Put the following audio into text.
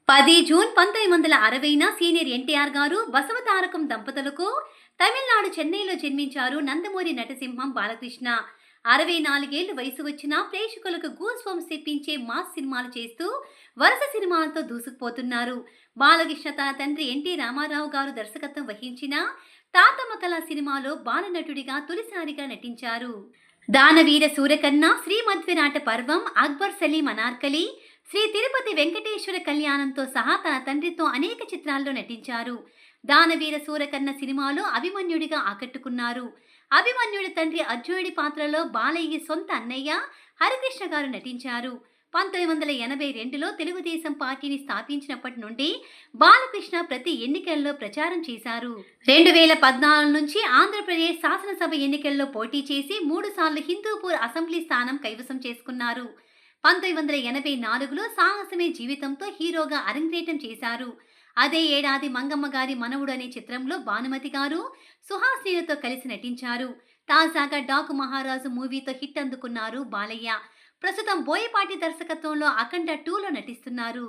10 June 1960న senior NTR గారు బసవతారకం దంపతులకు తమిళనాడు చెన్నైలో జన్మించారు నందమూరి నటసింహం బాలకృష్ణ. 64 ఏళ్ల వయసు వచ్చినా ప్రేక్షకులకు గూస్ బంప్స్ తెప్పించే మాస్ సినిమాలు చేస్తూ వరుస సినిమాలతో దూసుకుపోతున్నారు. బాలకృష్ణ తన తండ్రి ఎన్టీ రామారావు గారు దర్శకత్వం వహించిన తాతమ్మ కళ సినిమాలో బాలనటుడిగా తొలిసారిగా నటించారు. దానవీర సూరకర్ణ, శ్రీమధ్విరాట పర్వం, అక్బర్ సలీం అనార్కలి, శ్రీ తిరుపతి వెంకటేశ్వర కళ్యాణంతో సహా తన తండ్రితో అనేక చిత్రాల్లో నటించారు. దానవీర సూరకర్ణ సినిమాలో అభిమన్యుడిగా ఆకట్టుకున్నారు. అభిమన్యుడి తండ్రి అర్జునుడి పాత్రలో బాలయ్య సొంత అన్నయ్య హరికృష్ణ గారు నటించారు. 1982లో తెలుగుదేశం పార్టీని స్థాపించినప్పటి నుండి బాలకృష్ణ ప్రతి ఎన్నికల్లో ప్రచారం చేశారు. 2014 నుంచి ఆంధ్రప్రదేశ్ శాసనసభ ఎన్నికల్లో పోటీ చేసి 3 సార్లు హిందూపూర్ అసెంబ్లీ స్థానం కైవసం చేసుకున్నారు. 1984లో సాహసమే జీవితంతో హీరోగా అరంగేట్రం చేశారు. అదే ఏడాది మంగమ్మ గారి మనవుడు అనే చిత్రంలో భానుమతి గారు, సుహాసినిలతో కలిసి నటించారు. తాజాగా డాకు మహారాజు మూవీతో హిట్ అందుకున్నారు బాలయ్య. ప్రస్తుతం బోయపాటి దర్శకత్వంలో అఖండ 2లో నటిస్తున్నారు.